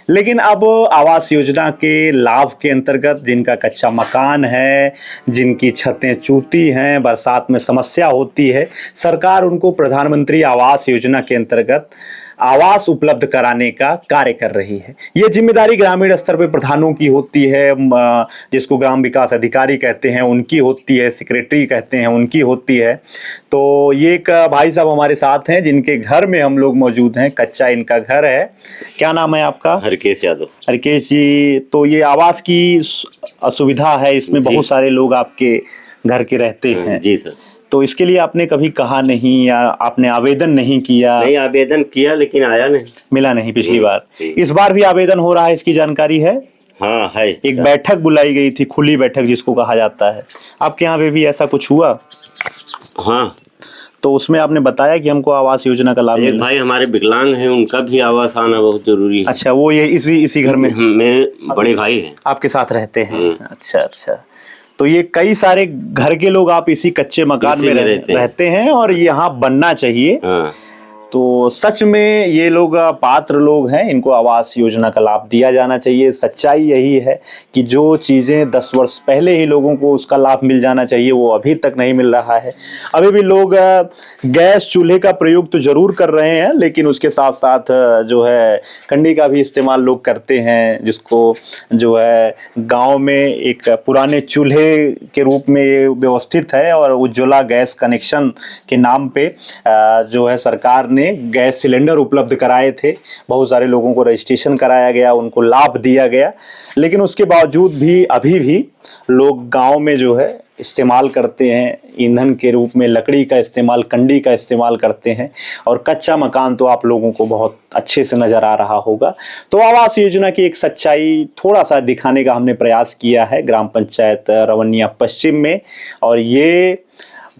लेकिन अब आवास योजना के लाभ के अंतर्गत जिनका कच्चा मकान है, जिनकी छतें चूती हैं, बरसात में समस्या होती है, सरकार उनको प्रधानमंत्री आवास योजना के अंतर्गत आवास उपलब्ध कराने का कार्य कर रही है। ये जिम्मेदारी ग्रामीण स्तर पे प्रधानों की होती है, जिसको ग्राम विकास अधिकारी कहते हैं उनकी होती है, सेक्रेटरी कहते हैं उनकी होती है। तो ये एक भाई साहब हमारे साथ हैं जिनके घर में हम लोग मौजूद हैं, कच्चा इनका घर है। क्या नाम है आपका? हरकेश यादव। हरकेश जी, तो ये आवास की असुविधा है, इसमें बहुत सारे लोग आपके घर के रहते हैं। जी सर। तो इसके लिए आपने कभी कहा नहीं या आपने आवेदन नहीं किया? नहीं, आवेदन किया लेकिन आया नहीं, मिला नहीं पिछली बार। इस बार भी आवेदन हो रहा है, इसकी जानकारी है? हाँ है। एक बैठक बुलाई गई थी, खुली बैठक जिसको कहा जाता है, आपके यहाँ पे भी ऐसा कुछ हुआ? हाँ। तो उसमें आपने बताया कि हमको आवास योजना का लाभ एक भाई हमारे विकलांग हैं, उनका भी आवास आना बहुत जरूरी है। अच्छा, वो ये इसी घर में मेरे बड़े भाई हैं, आपके साथ रहते हैं? अच्छा अच्छा, तो ये कई सारे घर के लोग आप इसी कच्चे मकान में रहते हैं और यहाँ बनना चाहिए। हाँ। तो सच में ये लोग पात्र लोग हैं, इनको आवास योजना का लाभ दिया जाना चाहिए। सच्चाई यही है कि जो चीज़ें 10 वर्ष पहले ही लोगों को उसका लाभ मिल जाना चाहिए, वो अभी तक नहीं मिल रहा है। अभी भी लोग गैस चूल्हे का प्रयोग तो ज़रूर कर रहे हैं, लेकिन उसके साथ साथ जो है कंडी का भी इस्तेमाल लोग करते हैं, जिसको जो है गाँव में एक पुराने चूल्हे के रूप में ये व्यवस्थित है। और उज्ज्वला गैस कनेक्शन के नाम पे जो है सरकार ने गैस सिलेंडर उपलब्ध कराए थे, बहुत सारे लोगों को रजिस्ट्रेशन कराया गया, उनको लाभ दिया गया। लेकिन उसके बावजूद भी अभी भी लोग गांव में जो है इस्तेमाल करते हैं, ईंधन के रूप में लकड़ी का इस्तेमाल, कंडी का इस्तेमाल करते हैं। और कच्चा मकान तो आप लोगों को बहुत अच्छे से नज़र आ रहा होगा। तो आवास योजना की एक सच्चाई थोड़ा सा दिखाने का हमने प्रयास किया है ग्राम पंचायत रवनिया पश्चिम में, और ये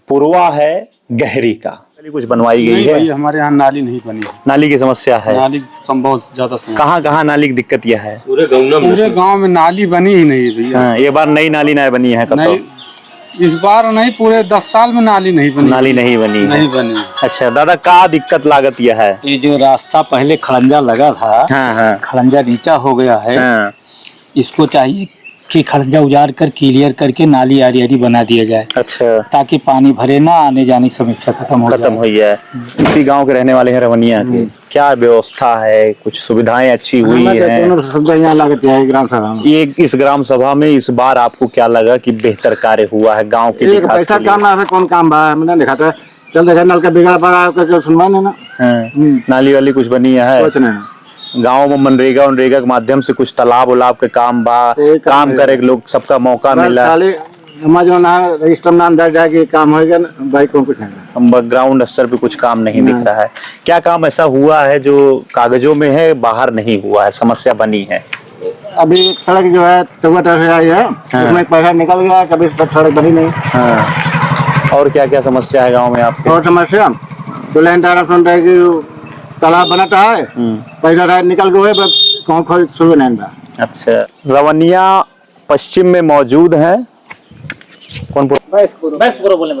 पूर्वा है गहरी का कुछ बनवाई गई है। हमारे यहाँ नाली नहीं बनी, नाली की समस्या है। नाली बहुत ज्यादा समस्या। कहाँ नाली की दिक्कत यह है? पूरे गांव में नाली बनी ही नहीं भैया। हाँ, ये बार नई नाली नहीं बनी है? नहीं, इस बार नहीं, पूरे 10 साल में नाली नहीं बनी। नाली नहीं बनी। अच्छा दादा, क्या दिक्कत लागत यह है? ये जो रास्ता पहले खड़ंजा लगा था, हाँ। खड़ंजा नीचा हो गया है। हाँ। इसको चाहिए कि खड़ंजा उजाड़ कर क्लियर करके नाली आरी बना दिया जाए। अच्छा, ताकि पानी भरे ना, आने जाने की समस्या खत्म हो जाए। इसी गांव के रहने वाले हैं रवनिया के। क्या व्यवस्था है, कुछ सुविधाएं अच्छी हुई है? ग्राम सभा में ये इस ग्राम सभा में इस बार आपको क्या लगा कि बेहतर कार्य हुआ है गांव के विकास पैसा के लिए? काम ना कौन काम मैंने देखा था, चल देखा नल का बिगड़ा पड़ा सुनवा ना। नाली वाली कुछ बनी है? कुछ नहीं। गांव में मनरेगा के माध्यम से कुछ तालाब उलाब के काम करे लोग, सबका मौका मिला। रजिस्टर नाम दर्ज जाके काम होगा, बाइकों कुछ नहीं। ग्राउंड स्तर पे कुछ काम नहीं दिख रहा है। क्या काम ऐसा हुआ है जो कागजों में है, बाहर नहीं हुआ है, समस्या बनी है? अभी एक सड़क जो है से आई है, उसमें पैसा निकल गया, कभी सड़क बनी नहीं। हाँ। और क्या क्या समस्या है गाँव में आपके? और समस्या सुन रहे की तालाब बनाता है, पैसा निकल गए, अच्छा, रवनिया पश्चिम में मौजूद हैं। कौन बोले?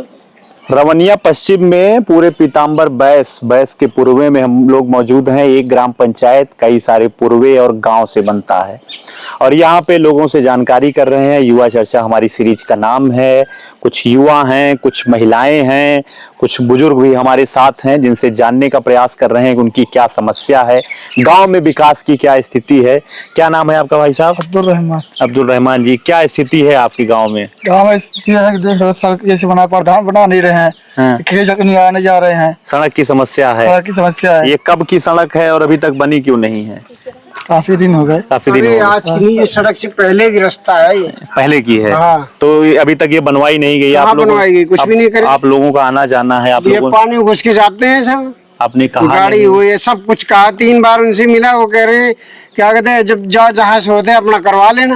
रवनिया पश्चिम में पूरे पीताम्बर बैस के पूर्वे में हम लोग मौजूद हैं। एक ग्राम पंचायत कई सारे पूर्वे और गांव से बनता है और यहाँ पे लोगों से जानकारी कर रहे हैं। युवा चर्चा हमारी सीरीज का नाम है। कुछ युवा हैं, कुछ महिलाएं हैं, कुछ बुजुर्ग भी हमारे साथ हैं जिनसे जानने का प्रयास कर रहे हैं कि उनकी क्या समस्या है, गांव में विकास की क्या स्थिति है। क्या नाम है आपका भाई साहब? अब्दुल रहमान जी, क्या स्थिति है आपके गाँव में? गाँव में स्थिति है कि देख रहे सड़क जैसे बना, प्रधान बना नहीं रहे हैं, नहीं आने जा रहे हैं। सड़क की समस्या है। सड़क की समस्या है। ये कब की सड़क है और अभी तक बनी क्यों नहीं है? काफी दिन हो गए। काफी दिन हो गए। आज की ये सड़क से पहले की रास्ता है, ये पहले की है। हाँ। तो अभी तक ये बनवाई नहीं गई। आप लोगों कुछ भी नहीं करे। आप लोगों का आना जाना है। आप लोगों पानी में घुस के जाते हैं सब। आपने कहा गाड़ी हुई सब कुछ कहा, 3 बार उनसे मिला, वो कह रहे क्या कहते हैं जब जहाँ से होते हैं अपना करवा लेना।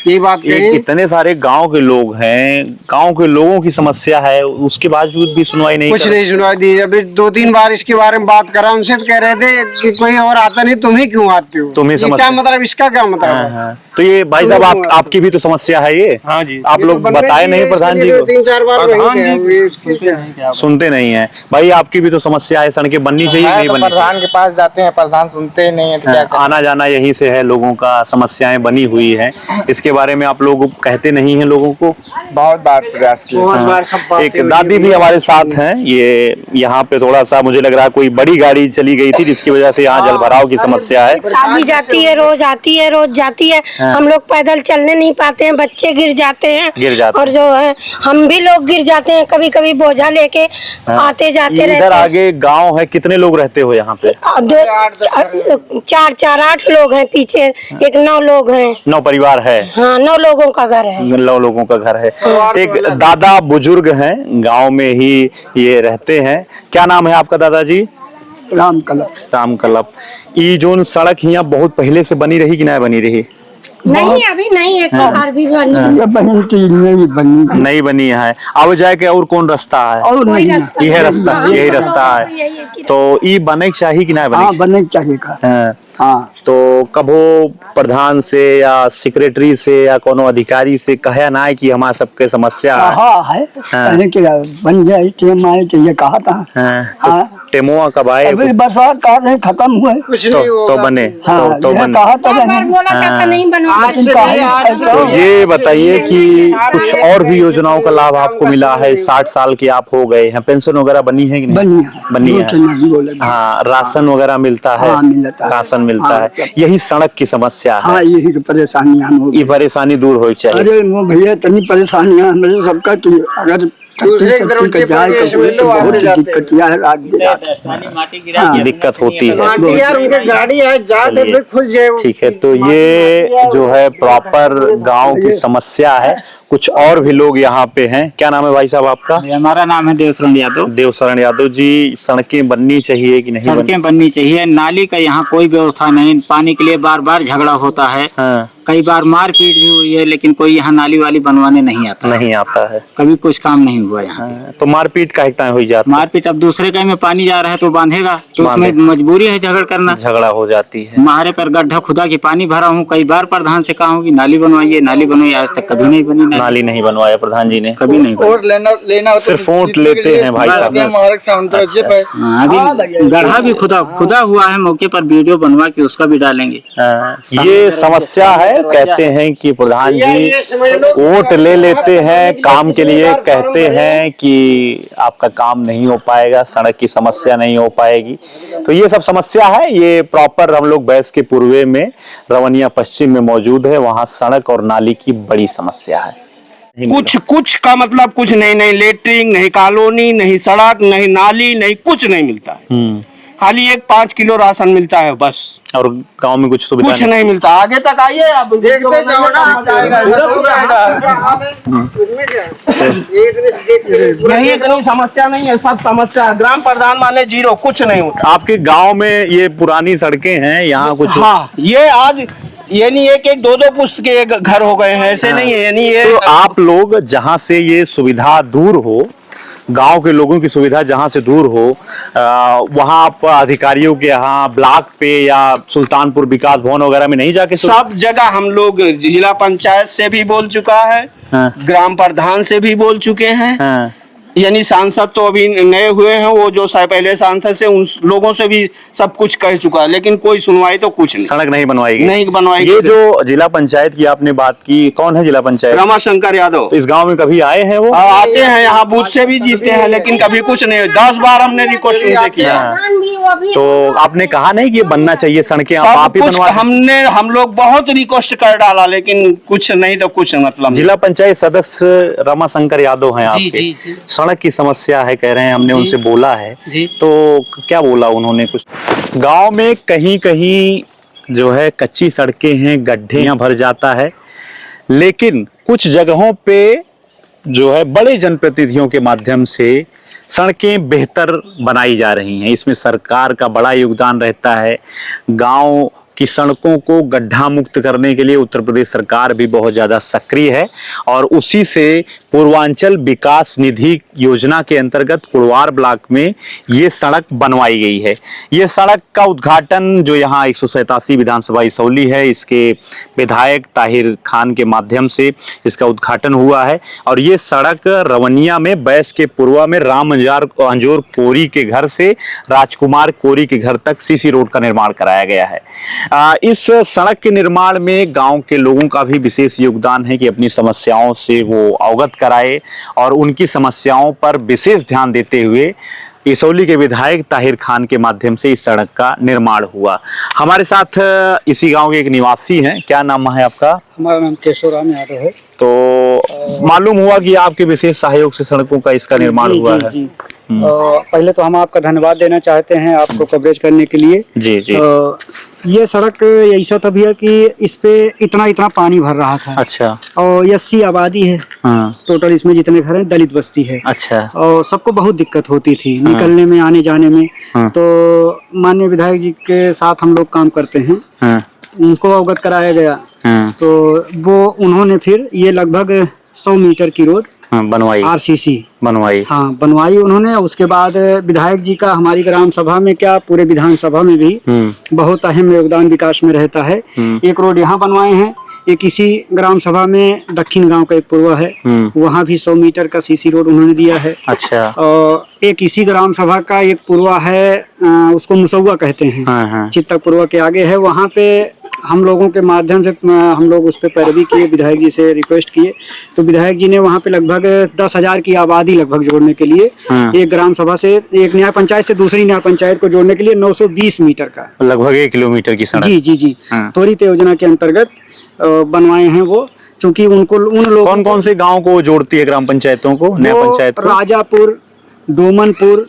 ये बात कही। इतने सारे गांव के लोग हैं, गांव के लोगों की समस्या है, उसके बावजूद भी सुनवाई नहीं। कुछ नहीं सुनवाई दी। अभी 2-3 बार इसके बारे में बात करा उनसे, तो कह रहे थे कि कोई और आता नहीं, तुम ही क्यों आते हो? तुम्हें क्या मतलब, इसका क्या मतलब है? तो ये भाई साहब आपकी भी तो समस्या है ये। हाँ जी। आप लोग बताए नहीं प्रधान जी को? 3-4 बार सुनते नहीं है भाई। आपकी भी तो समस्या है, सड़कें बननी चाहिए नहीं बननी? प्रधान के पास जाते हैं, प्रधान सुनते ही नहीं है, तो क्या करें? आना जाना यहीं से है, लोगों का समस्याएं बनी हुई है। इसके बारे में आप लोग कहते नहीं हैं लोगों को? बहुत बार प्रयास किए। एक दादी भी हमारे साथ हैं। ये यहाँ पे थोड़ा सा मुझे लग रहा है कोई बड़ी गाड़ी चली गई थी जिसकी वजह से यहाँ जल भराव की समस्या है। दादी जाती है, रोज आती है, रोज जाती है। हम लोग पैदल चलने नहीं पाते हैं, बच्चे गिर जाते हैं और जो है हम भी लोग गिर जाते हैं, कभी कभी बोझा लेके आते जाते रहते हैं। इधर आगे गांव है, कितने लोग रहते हो यहाँ पे? 8 लोग हैं, पीछे एक 9 लोग हैं। 9 परिवार है। हाँ, 9 लोगों का घर है। 9 लोगों का घर है। एक दादा बुजुर्ग हैं, गांव में ही ये रहते हैं। क्या नाम है आपका दादाजी? राम कलप। ये जो सड़क यहाँ बहुत पहले से बनी रही कि नहीं बनी रही? नहीं, अभी नहीं है। बार भी नहीं बनी है। अब जाके और कौन रास्ता है? यही रास्ता है। तो ये बने चाहिए कि नहीं बने? हाँ, बने चाहिए। हाँ। तो कभो प्रधान से या सेक्रेटरी से या कोनो अधिकारी से कहे ना कि हमारा सबके समस्या है बन जाए चाहिए कहा था। टेमुआ कब आए? अभी बरसात का नहीं खत्म हुआ है, कुछ तो बने। तो बने। कहा तो ये बताइए कि कुछ और भी योजनाओं का लाभ आपको मिला है? 60 साल के आप हो गए हैं, पेंशन वगैरह बनी है कि नहीं? बनी है। हाँ, राशन वगैरह मिलता है? राशन मिलता है। यही सड़क की समस्या है। हाँ, यही परेशानियां। ये परेशानी दूर हो चाहिए। अरे भैया इतनी परेशानियां हमारे सबका की अगर दिक्कत होती है। गाड़ी है ठीक है, तो ये जो है प्रॉपर गांव की समस्या है। कुछ और भी लोग यहाँ पे हैं। क्या नाम है भाई साहब आपका? हमारा नाम है देवशरण यादव। देवशरण यादव जी, सड़कें बननी चाहिए कि नहीं? सड़कें बननी चाहिए। नाली का यहाँ कोई व्यवस्था नहीं। पानी के लिए बार बार झगड़ा होता है। कई बार मारपीट भी हुई है, लेकिन कोई यहाँ नाली वाली बनवाने नहीं आता है। कभी कुछ काम नहीं हुआ यहाँ। तो मारपीट का हो जाता है। मारपीट अब दूसरे कहीं में पानी जा रहा है तो बांधेगा, तो उसमें मजबूरी है झगड़ करना। झगड़ा हो जाती है। हमारे पर गड्ढा खुदा के पानी भरा हूँ। कई बार प्रधान से कहा हूँ कि नाली बनवाइए। आज तक कभी नहीं बनी। नाली नहीं बनवाया प्रधान जी ने, कभी नहीं। और लेना सिर्फ वोट लेते हैं भाई साहब। अभी गड्ढा भी खुदा हुआ है मौके पर, वीडियो बनवा के उसका भी डालेंगे। ये समस्या है। कहते हैं कि प्रधान जी वोट ले लेते हैं, काम के लिए कहते हैं कि आपका काम नहीं हो पाएगा, सड़क की समस्या नहीं हो पाएगी। तो ये सब समस्या है। ये प्रॉपर हम लोग बैस के पूर्वे में रवनिया पश्चिम में मौजूद है। वहाँ सड़क और नाली की बड़ी समस्या है। कुछ का मतलब कुछ नहीं लेटरिंग, नहीं कॉलोनी, नहीं सड़क, नहीं नाली, नहीं कुछ नहीं मिलता है। खाली एक 5 किलो राशन मिलता है बस। और गांव में कुछ सुविधा कुछ नहीं मिलता। आगे तक आइए, आप देखते जाओ ना। नहीं, इतनी समस्या नहीं है, सब समस्या है। ग्राम प्रधान माने 0, कुछ नहीं होता। आपके गांव में ये पुरानी सड़कें हैं, यहाँ कुछ? हाँ, ये आज ये नहीं एक 2-2 पुस्त के घर हो गए हैं, ऐसे नहीं है। यानी ये तो आप लोग जहाँ से ये सुविधा दूर हो, गांव के लोगों की सुविधा जहां से दूर हो वहां आप अधिकारियों के यहाँ ब्लॉक पे या सुल्तानपुर विकास भवन वगैरह में नहीं जाके सब जगह हम लोग जिला पंचायत से भी बोल चुका है, ग्राम प्रधान से भी बोल चुके हैं, यानी सांसद तो अभी नए हुए हैं, वो जो पहले सांसद से उन लोगों से भी सब कुछ कह चुका है, लेकिन कोई सुनवाई तो कुछ नहीं, सड़क नहीं बनवाई गई। नहीं बनवाई। ये जो जिला पंचायत की आपने बात की, कौन है जिला पंचायत? रमाशंकर यादव। तो इस गांव में कभी आए हैं वो? आते हैं, यहाँ बूथ से भी जीते हैं, लेकिन कभी कुछ नहीं। 10 बार हमने रिक्वेस्ट उनसे किया। तो आपने कहा नहीं कि ये बनना चाहिए सड़कें, आप ही बनवा? हम लोग बहुत रिक्वेस्ट कर डाला, लेकिन कुछ नहीं तो कुछ मतलब। जिला पंचायत सदस्य रमाशंकर यादव हैं आपके, सड़क की समस्या है कह रहे हैं, हमने उनसे बोला है जी। तो क्या बोला उन्होंने? कुछ गांव में कहीं कहीं जो है कच्ची सड़कें हैं, गड्ढे भर जाता है, लेकिन कुछ जगहों पे जो है बड़े जनप्रतिनिधियों के माध्यम से सड़कें बेहतर बनाई जा रही हैं। इसमें सरकार का बड़ा योगदान रहता है। गांव की सड़कों को गड्ढा मुक्त करने के लिए उत्तर प्रदेश सरकार भी बहुत ज़्यादा सक्रिय है और उसी से पूर्वांचल विकास निधि योजना के अंतर्गत कुड़वार ब्लॉक में ये सड़क बनवाई गई है। ये सड़क का उद्घाटन जो यहाँ 187 विधानसभा इसौली है, इसके विधायक ताहिर खान के माध्यम से इसका उद्घाटन हुआ है। और ये सड़क रवनिया में बैस के पूर्वा में राम अंजोर कोरी के घर से राजकुमार कोरी के घर तक सीसी रोड का निर्माण कराया गया है। इस सड़क के निर्माण में गांव के लोगों का भी विशेष योगदान है कि अपनी समस्याओं से वो अवगत कराए और उनकी समस्याओं पर विशेष ध्यान देते हुए इसौली के विधायक ताहिर खान के माध्यम से इस सड़क का निर्माण हुआ। हमारे साथ इसी गांव के एक निवासी हैं, क्या नाम है आपका? हमारा नाम केशवराम यादव है। तो मालूम हुआ कि आपके विशेष सहयोग से सड़कों का इसका निर्माण हुआ है। जी। पहले तो हम आपका धन्यवाद देना चाहते हैं आपको कवरेज करने के लिए। जी जी। ये सड़क ऐसा था भैया कि इस पे इतना पानी भर रहा था। अच्छा। और 80 आबादी है। टोटल इसमें जितने घर हैं दलित बस्ती है। अच्छा। और सबको बहुत दिक्कत होती थी निकलने में, आने जाने में। तो माननीय विधायक जी के साथ हम लोग काम करते हैं, उनको अवगत कराया गया। तो वो उन्होंने फिर ये लगभग 100 मीटर की रोड बनवाई, RCC बनवाई। हाँ, बनवाई उन्होंने। उसके बाद विधायक जी का हमारी ग्राम सभा में क्या पूरे विधानसभा में भी बहुत अहम योगदान विकास में रहता है। एक रोड यहाँ बनवाए हैं, एक इसी ग्राम सभा में दक्षिण गांव का एक पूर्वा है, वहाँ भी 100 मीटर का CC रोड उन्होंने दिया है। अच्छा। और एक इसी ग्राम सभा का एक पूर्वा है, उसको मुसौवा कहते हैं, चित्तक पूर्वा के आगे है। वहाँ पे हम लोगों के माध्यम से हम लोग उस पर पैरवी किए, विधायक जी से रिक्वेस्ट किए, तो विधायक जी ने वहाँ पे लगभग 10,000 की आबादी लगभग जोड़ने के लिए एक ग्राम सभा से एक न्याय पंचायत से दूसरी न्याय पंचायत को जोड़ने के लिए 920 मीटर का लगभग 1 किलोमीटर की सड़क। जी जी जी त्वरित योजना के अंतर्गत बनवाए हैं वो। चूंकि उनको उन लोग कौन से गाँव को जोड़ती है ग्राम पंचायतों को, न्याय पंचायत को? राजापुर, डोमनपुर,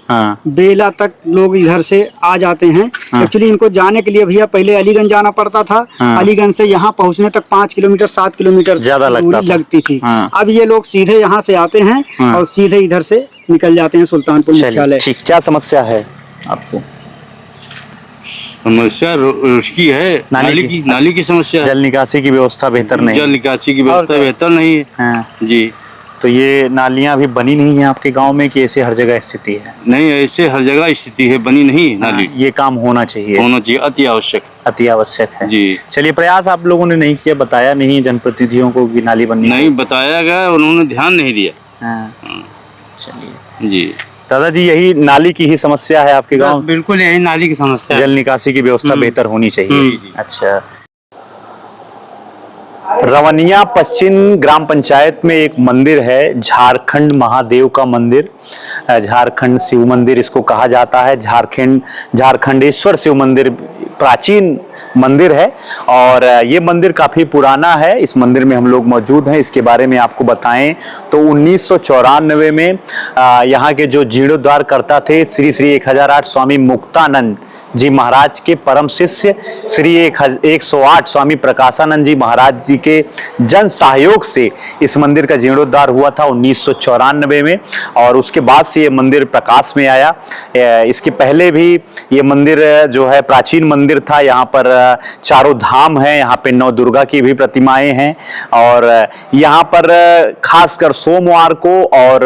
बेला तक लोग इधर से आ जाते हैं। एक्चुअली इनको जाने के लिए भैया पहले अलीगंज जाना पड़ता था। अलीगंज से यहाँ पहुँचने तक 5 किलोमीटर 7 किलोमीटर ज्यादा लगती थी। अब ये लोग सीधे यहाँ से आते हैं और सीधे इधर से निकल जाते हैं सुल्तानपुर मुख्यालय। ठीक, क्या समस्या है आपको? समस्या उसकी है नाली की समस्या। जल निकासी की व्यवस्था बेहतर नहीं, जल निकासी की व्यवस्था बेहतर नहीं है। जी। तो ये नालियां अभी बनी नहीं है आपके गांव में कि ऐसे हर जगह स्थिति है? नहीं, ऐसे हर जगह स्थिति है, बनी नहीं है नाली। ये काम होना चाहिए, अति आवश्यक, अति आवश्यक है। जी। चलिए, प्रयास आप लोगों ने नहीं किया, बताया नहीं जनप्रतिनिधियों को कि नाली बननी? नहीं बताया गया, उन्होंने ध्यान नहीं दिया। चलिए जी। दादाजी, यही नाली की ही समस्या है आपके गाँव? बिल्कुल यही नाली की समस्या, जल निकासी की व्यवस्था बेहतर होनी चाहिए। अच्छा। रवनिया पश्चिम ग्राम पंचायत में एक मंदिर है, झारखंड महादेव का मंदिर, झारखंड शिव मंदिर इसको कहा जाता है। झारखंडेश्वर शिव मंदिर प्राचीन मंदिर है और ये मंदिर काफी पुराना है। इस मंदिर में हम लोग मौजूद हैं। इसके बारे में आपको बताएं तो 1994 में यहाँ के जो जीर्णोद्धार करता थे श्री 1008 स्वामी मुक्तानंद जी महाराज के परम शिष्य श्री 108 स्वामी प्रकाशानंद जी महाराज जी के जन सहयोग से इस मंदिर का जीर्णोद्धार हुआ था 1994 में, और उसके बाद से ये मंदिर प्रकाश में आया। इसके पहले भी ये मंदिर जो है प्राचीन मंदिर था। यहाँ पर चारों धाम हैं, यहाँ पे 9 दुर्गा की भी प्रतिमाएं हैं, और यहाँ पर खासकर सोमवार को और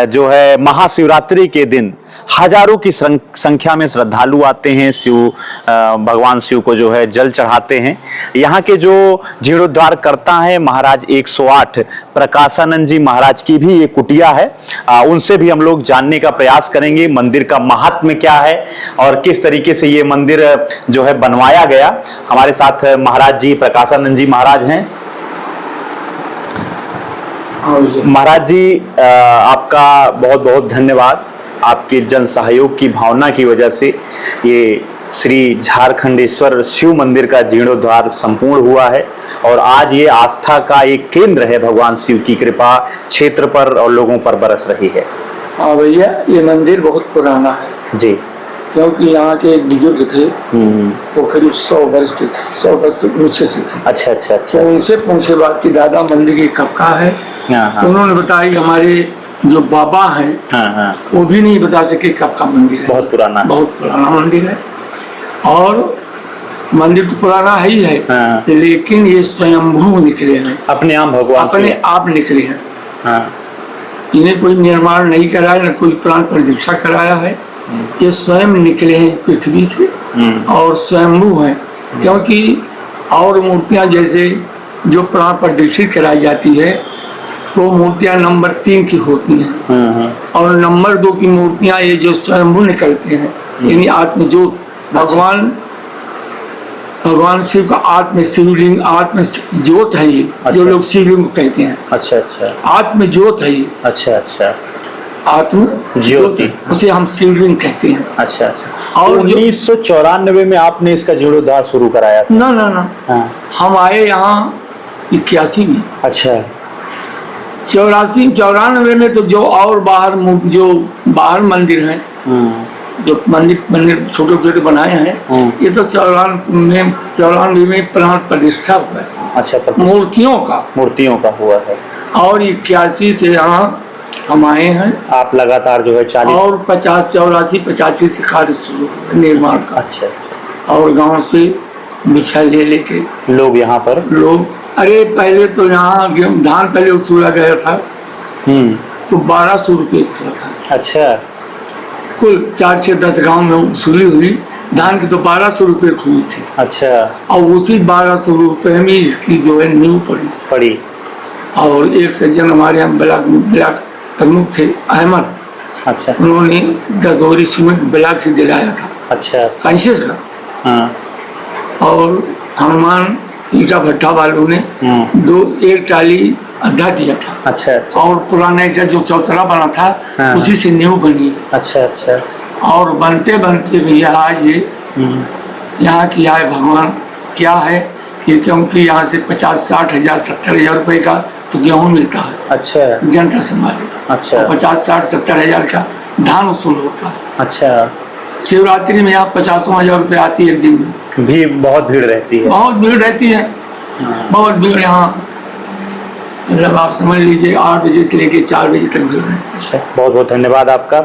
जो है महाशिवरात्रि के दिन हजारों की संख्या में श्रद्धालु आते हैं, भगवान शिव को जो है जल चढ़ाते हैं। यहाँ के जो जीर्णोद्धार करता है महाराज 108 प्रकाशानंद जी महाराज की भी एक कुटिया है, उनसे भी हम लोग जानने का प्रयास करेंगे मंदिर का महात्म्य क्या है और किस तरीके से ये मंदिर जो है बनवाया गया। हमारे साथ महाराज जी प्रकाशानंद जी महाराज हैं। महाराज जी आपका बहुत बहुत धन्यवाद। आपके जन सहयोग की भावना की वजह से ये श्री झारखंडेश्वर शिव मंदिर का जीर्णोद्धार संपूर्ण हुआ है, और आज ये आस्था का एक केंद्र है। भगवान शिव की कृपा क्षेत्र पर और लोगों पर बरस रही है। हाँ भैया, ये मंदिर बहुत पुराना है जी, क्योंकि यहाँ के एक बुजुर्ग थे, वो करीब 100 वर्ष के थे, 100 वर्ष के ऊंचे से थे। अच्छा अच्छा अच्छा। तो उनसे पूछे बात की दादा मंदिर ये कब का है, तो उन्होंने बताया हमारे जो बाबा हैं वो भी नहीं बता सके कब का मंदिर है। बहुत पुराना, बहुत पुराना मंदिर है, और मंदिर तो पुराना है ही है, लेकिन ये स्वयंभू निकले हैं, अपने आप भगवान अपने आप निकले हैं। इन्हें कोई निर्माण नहीं कराया, न कोई प्राण प्रतिष्ठा कराया है, ये स्वयं निकले हैं पृथ्वी से और स्वयंभू है। क्योंकि और मूर्तियां जैसे जो प्राण प्रतिष्ठित कराई जाती है तो मूर्तियां नंबर 3 की होती हैं, और नंबर 2 की मूर्तियां ये जो स्वयंभू निकलते हैं, यानी आत्मज्योत, भगवान शिव का आत्म शिवलिंग, आत्म ज्योत है ये। अच्छा। जो लोग शिवलिंग को कहते हैं। अच्छा अच्छा। आत्म ज्योत है ये। अच्छा अच्छा। आत्म ज्योति, उसे हम शिवलिंग कहते हैं। अच्छा अच्छा। और 1994 में आपने इसका जीर्णोद्धार शुरू कराया था? ना ना ना, हम आए यहाँ 81 में। अच्छा। 94 में तो जो और बाहर मंदिर हैं, जो मंदिर छोटे छोटे बनाए हैं, ये तो 94 में प्राण प्रतिष्ठा हुआ है। अच्छा, मूर्तियों का हुआ है। और 81 से यहाँ हम आए हैं। आप लगातार जो है 40 और 85 से कार्य शुरू निर्माण का। अच्छा अच्छा। और गांव से बिछा लेके लोग यहाँ पर अरे पहले तो यहाँ धान पहले उछूला गया था, तो 1200 रुपये खुला था। अच्छा। कुल 4 से 10 गांव में उसूली हुई धान की, तो 1200 रुपये खुली थी। अच्छा। और उसी 1200 रुपये में इसकी जो है नींव पड़ी। और एक सज्जन हमारे यहाँ ब्लॉक प्रमुख थे अहमद। अच्छा। उन्होंने 10 बोरी सीमेंट ब्लॉक से दिलाया था। अच्छा। पंचेस का। और हनुमान ईटा भट्टा वालों ने 1 टाली अद्धा दिया था। अच्छा अच्छा। और पुराना ईटा जो चौतरा बना था उसी से नींव बनी। अच्छा अच्छा। और बनते बनते भैया आज ये यहाँ की आय भगवान क्या है कि क्योंकि यहाँ से 50-60 हजार 70 हजार रुपये का तो गेहूँ मिलता है। अच्छा। जनता समाज। अच्छा। 50-60-70 हजार का धान वसूल होता है। अच्छा। शिवरात्रि में यहाँ 50 हजार रुपये आती है एक दिन में। भी बहुत भीड़ रहती है। बहुत भीड़ रहती है, बहुत भीड़ यहाँ, मतलब आप समझ लीजिए 8 बजे से लेकर 4 बजे तक भीड़ रहती है। बहुत बहुत धन्यवाद आपका।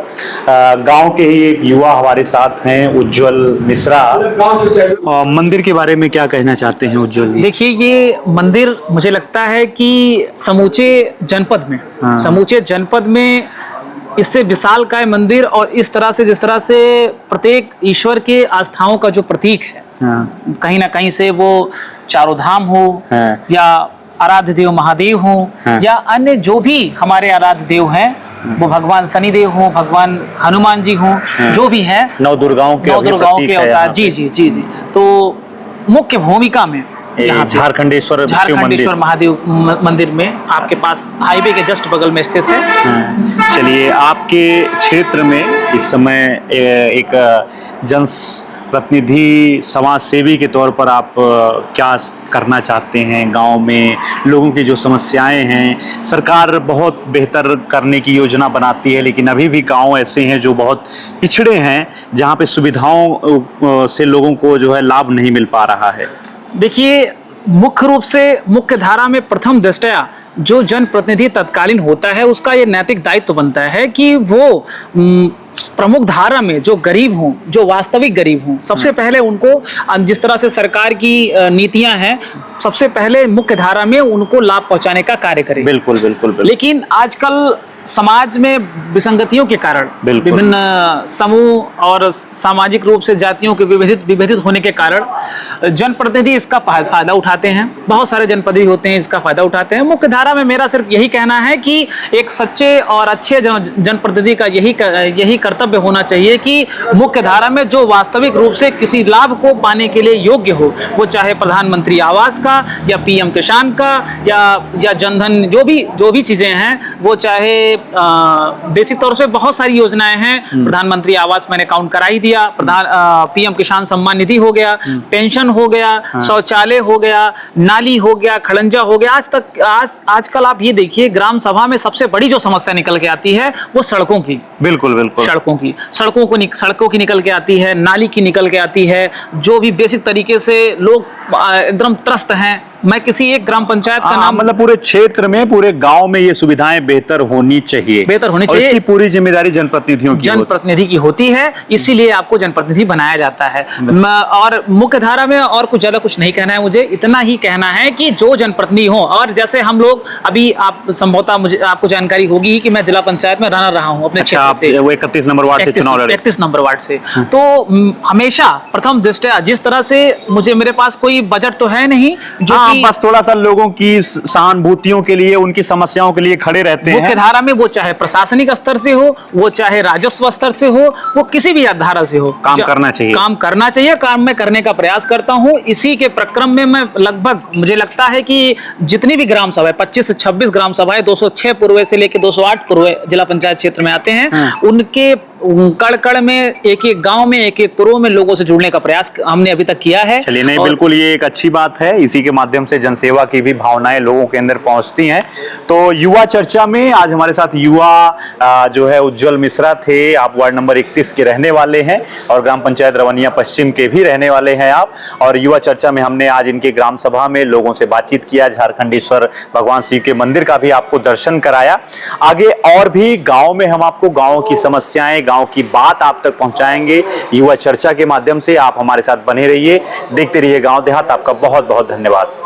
गांव के ही एक युवा हमारे साथ हैं, उज्जवल मिश्रा। मंदिर के बारे में क्या कहना चाहते हैं उज्जवल जी? देखिए, ये मंदिर मुझे लगता है कि समूचे जनपद में इससे विशाल काय मंदिर, और इस तरह से जिस तरह से प्रत्येक ईश्वर के आस्थाओं का जो प्रतीक है, कहीं ना कहीं से वो चारों धाम हो या आराध्य देव महादेव हो या अन्य जो भी हमारे आराध्य देव हैं, वो भगवान शनिदेव हो, भगवान हनुमान जी हो, जो भी हैं, 9 दुर्गाओं के अवतार। जी जी जी जी। तो मुख्य भूमिका में यहाँ झारखंडेश्वर महादेव मंदिर में आपके पास हाईवे के जस्ट बगल में स्थित है। चलिए, आपके क्षेत्र में इस समय एक जन प्रतिनिधि समाज सेवी के तौर पर आप क्या करना चाहते हैं गांव में? लोगों की जो समस्याएं हैं, सरकार बहुत बेहतर करने की योजना बनाती है, लेकिन अभी भी गांव ऐसे हैं जो बहुत पिछड़े हैं, जहां पे सुविधाओं से लोगों को जो है लाभ नहीं मिल पा रहा है। देखिए, मुख्य रूप से मुख्य धारा में प्रथम दृष्टया जो जनप्रतिनिधि तत्कालीन होता है, उसका ये नैतिक दायित्व बनता है कि वो प्रमुख धारा में जो गरीब हों, जो वास्तविक गरीब हों, सबसे पहले उनको, जिस तरह से सरकार की नीतियां हैं, सबसे पहले मुख्य धारा में उनको लाभ पहुंचाने का कार्य करें। बिल्कुल बिल्कुल, बिल्कुल। लेकिन आजकल समाज में विसंगतियों के कारण, विभिन्न समूह और सामाजिक रूप से जातियों के विभेदित होने के कारण जनप्रतिनिधि इसका फायदा उठाते हैं। बहुत सारे जनप्रतिनिधि होते हैं, इसका फायदा उठाते हैं। मुख्य धारा में मेरा सिर्फ यही कहना है कि एक सच्चे और अच्छे जनप्रतिनिधि का यही कर्तव्य होना चाहिए कि मुख्य धारा में जो वास्तविक रूप से किसी लाभ को पाने के लिए योग्य हो, वो चाहे प्रधानमंत्री आवास का या पीएम किसान का या जनधन, जो भी चीजें हैं, वो चाहे बेसिक तौर पे बहुत सारी योजनाएं हैं। प्रधानमंत्री आवास मैंने काउंट करा ही दिया, पीएम किसान सम्मान निधि हो गया, पेंशन हो गया, शौचालय हो गया, नाली हो गया, खड़ंजा हो गया। आजकल आप ये देखिए, ग्राम सभा में सबसे बड़ी जो समस्या निकल के आती है वो सड़कों की। बिल्कुल बिल्कुल, सड़कों की निकल के आती है, नाली की निकल के आती है। जो भी बेसिक तरीके से लोग एकदम त्रस्त हैं। मैं किसी एक ग्राम पंचायत का नाम, मतलब पूरे क्षेत्र में, पूरे गांव में ये सुविधाएं बेहतर होनी चाहिए। इसकी पूरी जिम्मेदारी जनप्रतिनिधि की होती है, इसीलिए आपको जनप्रतिनिधि बनाया जाता है। और मुख्य धारा में और कुछ ज्यादा कुछ नहीं कहना है मुझे, इतना ही कहना है कि जो जनप्रतिनिधि हो, और जैसे हम लोग अभी, आप संभवतः मुझे आपको जानकारी होगी कि मैं जिला पंचायत में रनर रहा हूँ अपने क्षेत्र से। 31 नंबर वार्ड से चुनाव लड़े। 31 नंबर वार्ड से। तो हमेशा प्रथम दृष्टया जिस तरह से मेरे पास कोई बजट तो है नहीं, जो बस थोड़ा सा लोगों की सहानुभूतियों के लिए, उनकी समस्याओं के लिए खड़े रहते हैं। मुख्य धारा में वो चाहे प्रशासनिक स्तर से हो, वो चाहे राजस्व स्तर से हो, वो किसी भी धारा से हो, काम करना चाहिए। काम मैं करने का प्रयास करता हूँ। इसी के प्रक्रम में मैं लगभग, मुझे लगता है कि जितनी भी ग्राम सभाएं, 25 से 26 ग्राम सभाएं, 206 पूर्व से लेकर 208 पूर्व जिला पंचायत क्षेत्र में आते हैं, उनके कड़ में एक गांव में, एक पूर्व में लोगों से जुड़ने का प्रयास हमने अभी तक किया है। चलिए, नहीं, बिल्कुल ये एक अच्छी बात है। इसी के माध्यम से जनसेवा की भी भावनाएं लोगों के अंदर पहुंचती हैं। तो युवा चर्चा में आज हमारे साथ युवा जो है उज्जवल मिश्रा थे। आप वार्ड नंबर 31 के रहने वाले हैं और ग्राम पंचायत रवनिया पश्चिम के भी रहने वाले हैं आप। और युवा चर्चा में हमने आज इनके ग्राम सभा में लोगों से बातचीत किया, झारखंडेश्वर भगवान शिव के मंदिर का भी आपको दर्शन कराया। आगे और भी गाँव में हम आपको गाँव की समस्याएं, गांव की बात आप तक पहुंचाएंगे युवा चर्चा के माध्यम से। आप हमारे साथ बने रहिए, देखते रहिए गांव देहात। आपका बहुत बहुत धन्यवाद।